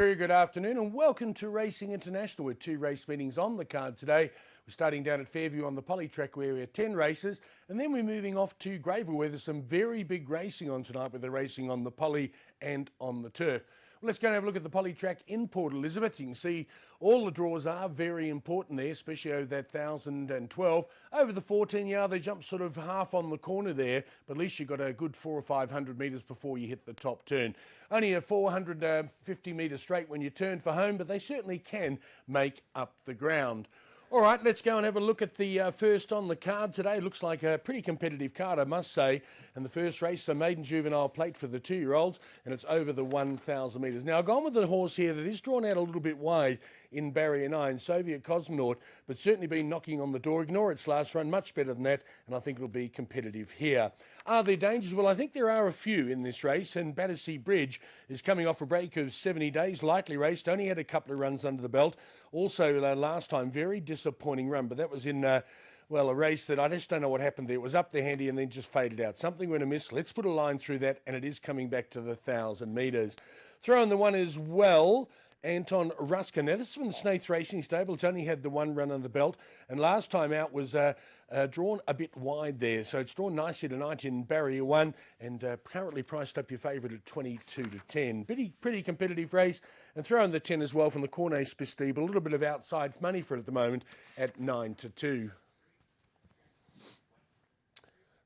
very good afternoon and welcome to Racing International with two race meetings on the card today. We're starting down at Fairview on the Poly track where we have 10 races, and then we're moving off to Greyville where there's some very big racing on tonight with the racing on the Poly and on the turf. Well, let's go and have a look at the Poly track in Port Elizabeth. You can see all the draws are very important there, especially over that 1,012. Over the 14-yard, they jump sort of half on the corner there, but at least you've got a good 400 or 500 metres before you hit the top turn. Only a 450 metre straight when you turn for home, but they certainly can make up the ground. All right, let's go and have a look at the first on the card today. Looks like a pretty competitive card, I must say. And the first race, the maiden juvenile plate for the 2-year-olds, and it's over the 1,000 metres. Now, I've gone with the horse here that is drawn out a little bit wide in barrier 9, Soviet Cosmonaut, but certainly been knocking on the door. Ignore its last run, much better than that, and I think it'll be competitive here. Are there dangers? Well, I think there are a few in this race, and Battersea Bridge is coming off a break of 70 days, lightly raced, only had a couple of runs under the belt. Also, last time, very disappointing run, but that was in, well, a race that I just don't know what happened there. It was up there handy and then just faded out. Something went amiss. Let's put a line through that, and it is coming back to the 1,000 metres. Throw in the one as well, Anton Ruskin. Now, this is from the Snaith Racing Stable. It's only had the one run on the belt, and last time out was drawn a bit wide there. So it's drawn nicely tonight in barrier 1, and currently priced up your favourite at 22 to 10. Pretty competitive race, and throw in the 10 as well from the Cornet Stable. A little bit of outside money for it at the moment at 9 to 2.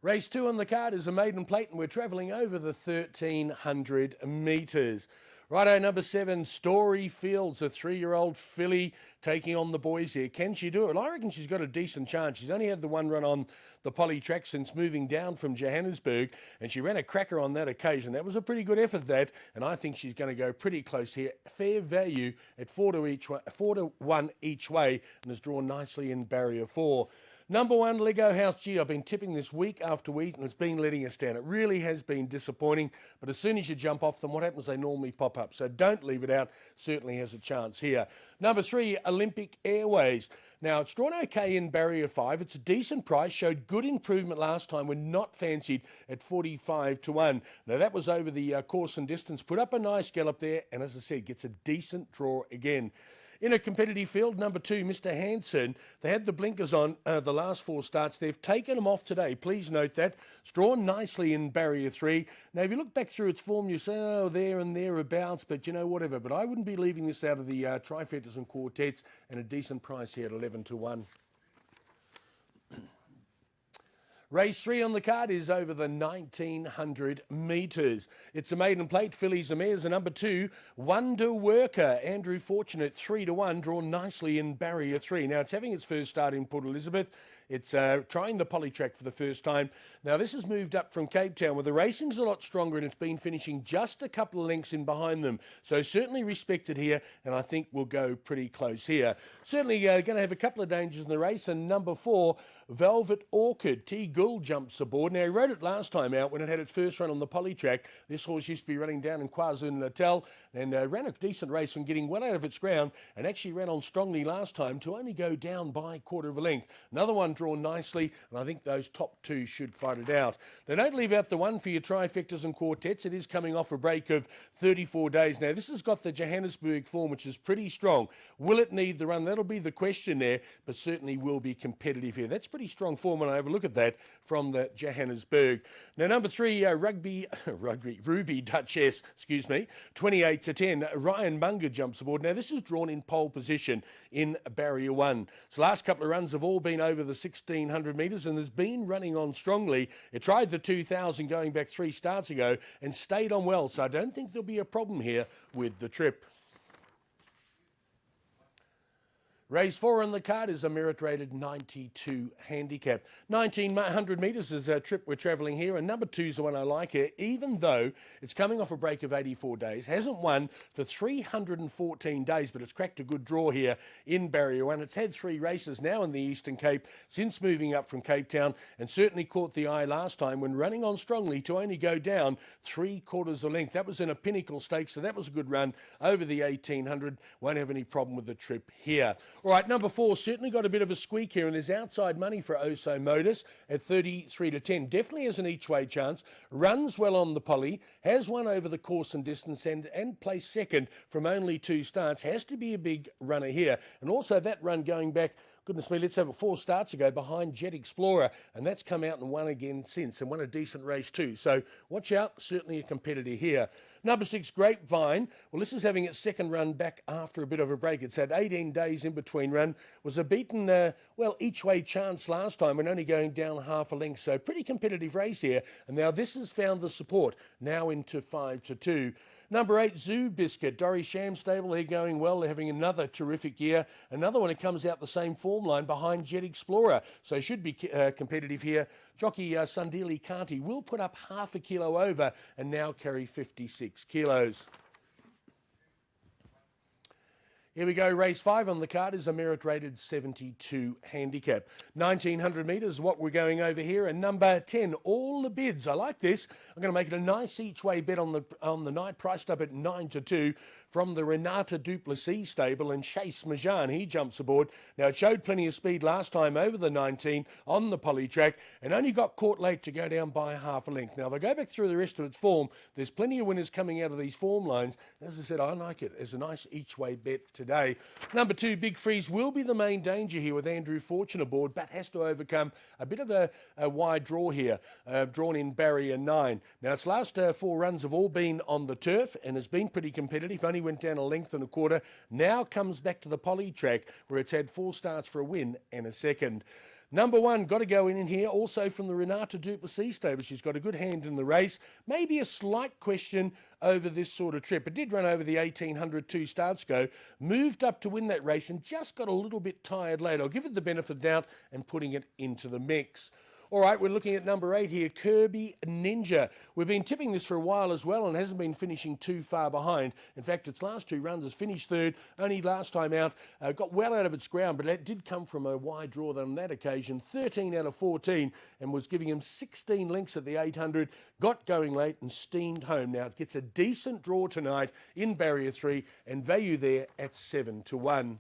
Race 2 on the card is a maiden plate, and we're travelling over the 1,300 metres. Righto, number 7, Story Fields, a 3-year-old filly taking on the boys here. Can she do it? Well, I reckon she's got a decent chance. She's only had the one run on the Poly track since moving down from Johannesburg, and she ran a cracker on that occasion. That was a pretty good effort, that, and I think she's going to go pretty close here. Fair value at 4 to 1 each way, and is drawn nicely in barrier 4. Number 1, Lego House G. I've been tipping this week after week, and it's been letting us down. It really has been disappointing, but as soon as you jump off them, what happens? They normally pop up, so don't leave it out. Certainly has a chance here. Number 3, Olympic Airways. Now, it's drawn okay in barrier 5. It's a decent price, showed good improvement last time when not fancied at 45 to 1. Now, that was over the course and distance. Put up a nice gallop there, and as I said, gets a decent draw again. In a competitive field, number 2, Mr. Hanson. They had the blinkers on the last 4 starts. They've taken them off today. Please note that. It's drawn nicely in barrier 3. Now, if you look back through its form, you say, oh, there and thereabouts, but you know, whatever. But I wouldn't be leaving this out of the trifectas and quartets, and a decent price here at 11 to 1. Race 3 on the card is over the 1,900 metres. It's a maiden plate, fillies and mares. A number 2, Wonder Worker, Andrew Fortunate, 3 to 1, drawn nicely in barrier 3. Now, it's having its first start in Port Elizabeth. It's trying the Poly track for the first time. Now, this has moved up from Cape Town, where the racing's a lot stronger, and it's been finishing just a couple of lengths in behind them. So certainly respected here, and I think we'll go pretty close here. Certainly going to have a couple of dangers in the race. And number 4, Velvet Orchid, T. Gould jumps aboard. Now, he rode it last time out when it had its first run on the Poly track. This horse used to be running down in KwaZulu-Natal, and ran a decent race from getting well out of its ground, and actually ran on strongly last time to only go down by a quarter of a length. Another one drawn nicely, and I think those top 2 should fight it out. Now, don't leave out the one for your trifectas and quartets. It is coming off a break of 34 days. Now, this has got the Johannesburg form, which is pretty strong. Will it need the run? That'll be the question there, but certainly will be competitive here. That's pretty strong form when I have a look at that from the Johannesburg. Now, number 3, Ruby Duchess, 28 to 10. Ryan Munger jumps aboard. Now, this is drawn in pole position in barrier 1. So last couple of runs have all been over the 1,600 metres, and has been running on strongly. It tried the 2,000 going back 3 starts ago and stayed on well, so I don't think there'll be a problem here with the trip. Race 4 on the card is a merit-rated 92 handicap. 1,900 metres is a trip we're travelling here, and number 2 is the one I like here, even though it's coming off a break of 84 days. Hasn't won for 314 days, but it's cracked a good draw here in barrier 1. It's had 3 races now in the Eastern Cape since moving up from Cape Town, and certainly caught the eye last time when running on strongly to only go down 3/4 a length. That was in a Pinnacle Stakes, so that was a good run over the 1,800. Won't have any problem with the trip here. All right, number 4 certainly got a bit of a squeak here, and there's outside money for Oso Modus at 33 to 10. Definitely has an each-way chance. Runs well on the poly, has won over the course and distance, and placed second from only 2 starts. Has to be a big runner here. And also that run going back, goodness me, let's have it 4 starts ago behind Jet Explorer, and that's come out and won again since, and won a decent race too. So watch out, certainly a competitor here. Number 6, Grapevine. Well, this is having its second run back after a bit of a break. It's had 18 days in between run, was a beaten, each way chance last time and only going down half a length, so pretty competitive race here. And now this has found the support, now into 5 to 2. Number 8, Zoo Biscuit, Dory Sham stable, they're going well, they're having another terrific year. Another one that comes out the same form line behind Jet Explorer, so should be competitive here. Jockey Sundili Kanti will put up half a kilo over and now carry 56 kilos. Here we go, race 5 on the card is a merit-rated 72 handicap. 1900 metres, what we're going over here, and number 10, All the Bids. I like this. I'm going to make it a nice each-way bet on the night, priced up at 9 to 2 from the Renata Duplessis stable, and Chase Majan, he jumps aboard. Now, it showed plenty of speed last time over the 19 on the poly track, and only got caught late to go down by half a length. Now, if I go back through the rest of its form, there's plenty of winners coming out of these form lines. As I said, I like it as a nice each-way bet today. Number 2, Big Freeze will be the main danger here with Andrew Fortune aboard, but has to overcome a bit of a wide draw here, drawn in barrier 9. Now, its last 4 runs have all been on the turf and has been pretty competitive, only went down a length and a quarter. Now comes back to the poly track where it's had 4 starts for a win and a second. Number 1, got to go in here, also from the Renata Duplessis stable. She's got a good hand in the race. Maybe a slight question over this sort of trip. It did run over the 1800 2 starts ago, moved up to win that race and just got a little bit tired late. I'll give it the benefit of the doubt and putting it into the mix. All right, we're looking at number 8 here, Kirby Ninja. We've been tipping this for a while as well and hasn't been finishing too far behind. In fact, its last 2 runs has finished third, only last time out, got well out of its ground, but that did come from a wide draw on that occasion, 13 out of 14, and was giving him 16 lengths at the 800, got going late and steamed home. Now, it gets a decent draw tonight in barrier 3 and value there at 7 to 1.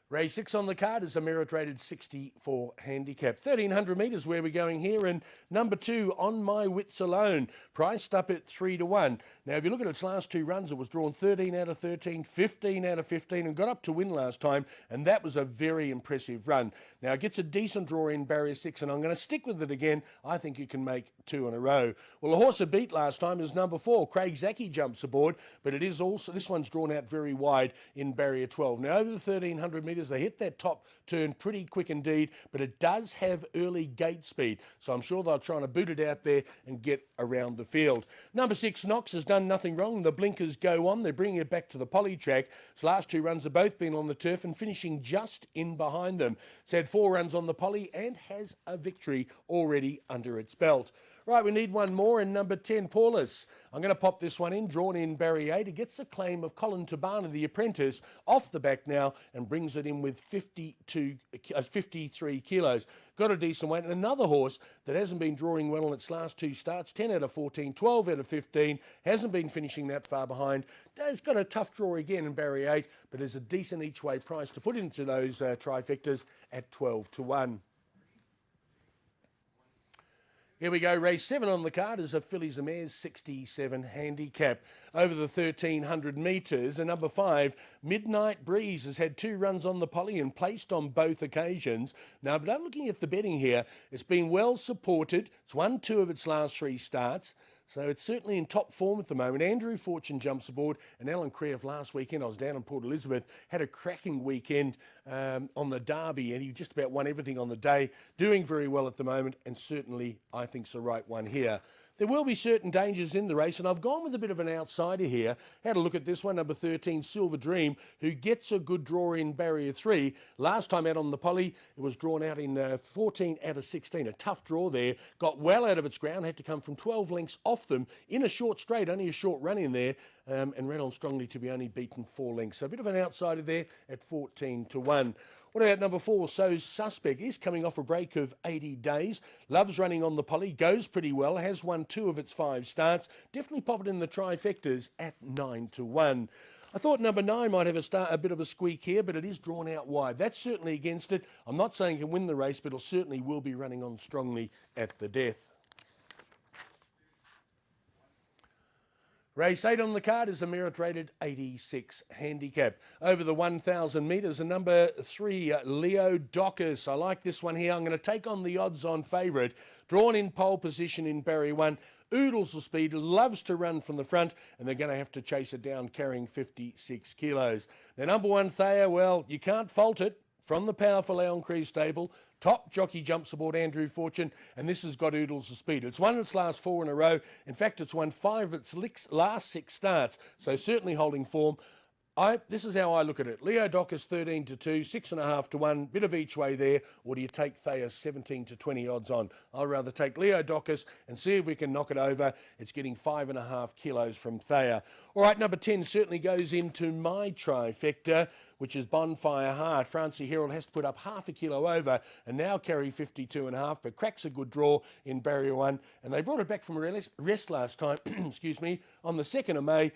Race 6 on the card is a merit-rated 64 handicap. 1300 metres where we're going here, and number 2, On My Wits Alone, priced up at 3 to 1. Now, if you look at its last 2 runs, it was drawn 13 out of 13, 15 out of 15, and got up to win last time, and that was a very impressive run. Now, it gets a decent draw in barrier 6, and I'm going to stick with it again. I think you can make 2 in a row. Well, the horse it beat last time is number 4. Craig Zaki jumps aboard, but it is also, this one's drawn out very wide in barrier 12. Now, over the 1300 metres, they hit that top turn pretty quick indeed, but it does have early gate speed, so I'm sure they're trying to boot it out there and get around the field. Number 6, Knox, has done nothing wrong. The blinkers go on. They're bringing it back to the poly track. Its last 2 runs have both been on the turf and finishing just in behind them. It's had 4 runs on the poly and has a victory already under its belt. Right, we need one more, and number 10, Paulus. I'm going to pop this one in, drawn in barrier 8. It gets the claim of Colin Tabana, the apprentice, off the back now and brings it in with 53 kilos. Got a decent weight, and another horse that hasn't been drawing well in its last 2 starts, 10 out of 14, 12 out of 15, hasn't been finishing that far behind. It's got a tough draw again in barrier 8, but there's a decent each-way price to put into those trifectas at 12 to 1. Here we go, race 7 on the card is a Fillies and Mares 67 handicap. Over the 1300 metres, and number 5, Midnight Breeze, has had 2 runs on the poly and placed on both occasions. Now, but I'm looking at the betting here. It's been well supported. It's won 2 of its last 3 starts. So it's certainly in top form at the moment. Andrew Fortune jumps aboard, and Alan Creef last weekend, I was down in Port Elizabeth, had a cracking weekend on the Derby, and he just about won everything on the day. Doing very well at the moment, and certainly I think it's the right one here. There will be certain dangers in the race, and I've gone with a bit of an outsider here. Had a look at this one, number 13, Silver Dream, who gets a good draw in barrier 3. Last time out on the poly, it was drawn out in 14 out of 16. A tough draw there. Got well out of its ground, had to come from 12 lengths off them in a short straight, only a short run in there, and ran on strongly to be only beaten 4 lengths. So a bit of an outsider there at 14 to 1. What about number 4, So's Suspect? Is coming off a break of 80 days. Loves running on the poly, goes pretty well, has won 2 of its 5 starts. Definitely pop it in the trifectas at 9 to 1. I thought number 9 might have a bit of a squeak here, but it is drawn out wide. That's certainly against it. I'm not saying it can win the race, but it certainly will be running on strongly at the death. Race 8 on the card is a merit-rated 86 handicap. Over the 1,000 metres, a number 3, Leo Docus. I like this one here. I'm going to take on the odds-on favourite. Drawn in pole position in barrier 1. Oodles of speed, loves to run from the front, and they're going to have to chase it down carrying 56 kilos. Now, number 1, Thea, well, you can't fault it. From the powerful Elm Cree stable, top jockey jumps aboard Andrew Fortune, and this has got oodles of speed. It's won its last 4 in a row. In fact, it's won 5 of its last 6 starts, so certainly holding form. This is how I look at it. Leo Docus 13 to 2, 6.5 to 1, bit of each way there, or do you take Thea's 17 to 20 odds on? I'd rather take Leo Docus and see if we can knock it over. It's getting 5.5 kilos from Thea. All right, number 10 certainly goes into my trifecta, which is Bonfire Heart. Francie Herald has to put up half a kilo over and now carry 52.5, but cracks a good draw in barrier 1. And they brought it back from rest last time, excuse me, on the 2nd of May,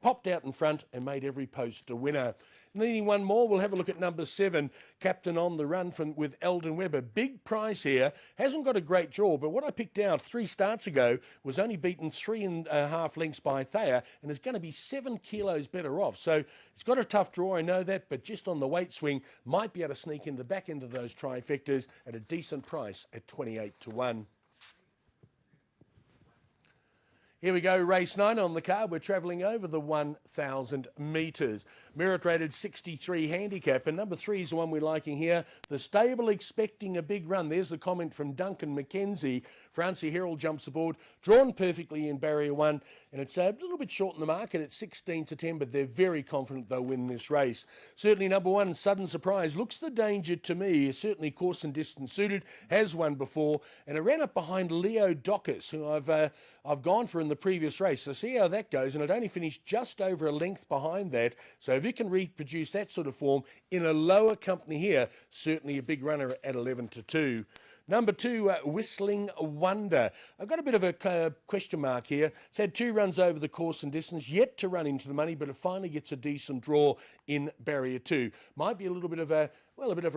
popped out in front and made every post a winner. Needing one more, we'll have a look at number 7, Captain on the Run with Eldon Webber. Big price here, hasn't got a great draw, but what I picked out 3 starts ago was only beaten 3.5 lengths by Thea and is going to be 7 kilos better off. So it's got a tough draw, I know that, but just on the weight swing, might be able to sneak into the back end of those trifectas at a decent price at 28 to 1. Here we go, race 9 on the card. We're travelling over the 1,000 metres. Merit rated 63 handicap, and number 3 is the one we're liking here. The stable expecting a big run. There's the comment from Duncan McKenzie. Francie Herald jumps aboard, drawn perfectly in barrier 1, and it's a little bit short in the market at 16 to 10, but they're very confident they'll win this race. Certainly number 1, Sudden Surprise, looks the danger to me. Certainly course and distance suited, has won before, and it ran up behind Leo Docus, who I've gone for in the previous race. So see how that goes, and it only finished just over a length behind that. So if you can reproduce that sort of form in a lower company here, certainly a big runner at 11 to 2. Number 2, Whistling Wonder. I've got a bit of a question mark here. It's had 2 runs over the course and distance, yet to run into the money, but it finally gets a decent draw in barrier 2. Might be a little bit of a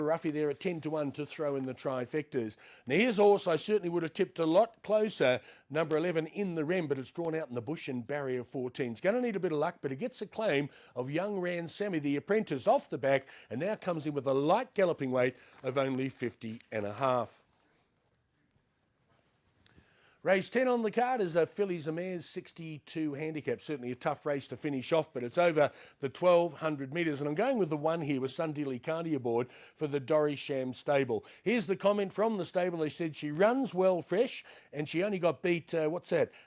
roughie there at 10 to 1 to throw in the trifectas. Now here's a horse I certainly would have tipped a lot closer. Number 11 in the Rem, but it's drawn out in the bush in barrier 14. It's going to need a bit of luck, but it gets a claim of young Ran Sammy, the apprentice, off the back, and now comes in with a light galloping weight of only 50.5. Race 10 on the card is a Fillies and Mares 62 handicap. Certainly a tough race to finish off, but it's over the 1,200 metres. And I'm going with the 1 here with Sundili Kandi aboard for the Dorisham stable. Here's the comment from the stable. They said she runs well fresh and she only got beat,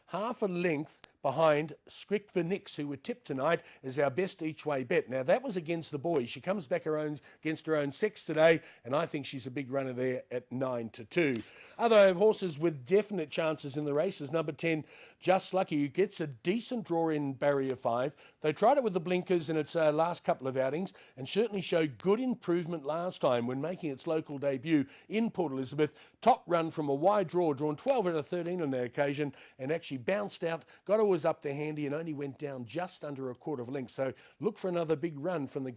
half a length behind Scrick for Nix, who were tipped tonight as our best each-way bet. Now, that was against the boys. She comes back against her own sex today, and I think she's a big runner there at 9 to 2. Other horses with definite chances in the race is number 10, Just Lucky, who gets a decent draw in barrier 5. They tried it with the blinkers in its last couple of outings and certainly showed good improvement last time when making its local debut in Port Elizabeth. Top run from a wide draw, drawn 12 out of 13 on that occasion, and actually bounced out, got was up there handy and only went down just under a quarter of a length. So look for another big run from the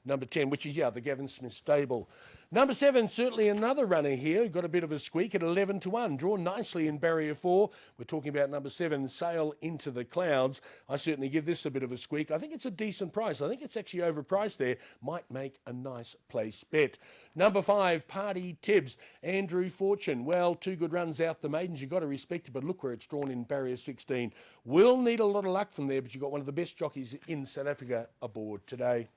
number 10, which is, the Gavin Smith stable. Number 7, certainly another runner here. Got a bit of a squeak at 11 to 1. Drawn nicely in barrier 4. We're talking about number 7, Sail Into the Clouds. I certainly give this a bit of a squeak. I think it's a decent price. I think it's actually overpriced there. Might make a nice place bet. Number 5, Party Tibbs. Andrew Fortune. Well, 2 good runs out the maidens. You've got to respect it, but look where it's drawn in barrier 16. Will need a lot of luck from there, but you've got one of the best jockeys in South Africa aboard today.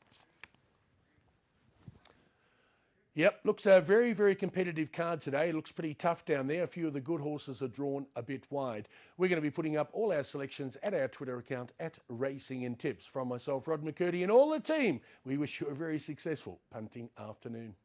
Yep, looks a very, very competitive card today. It looks pretty tough down there. A few of the good horses are drawn a bit wide. We're going to be putting up all our selections at our Twitter account at Racing and Tips. From myself, Rod McCurdy, and all the team, we wish you a very successful punting afternoon.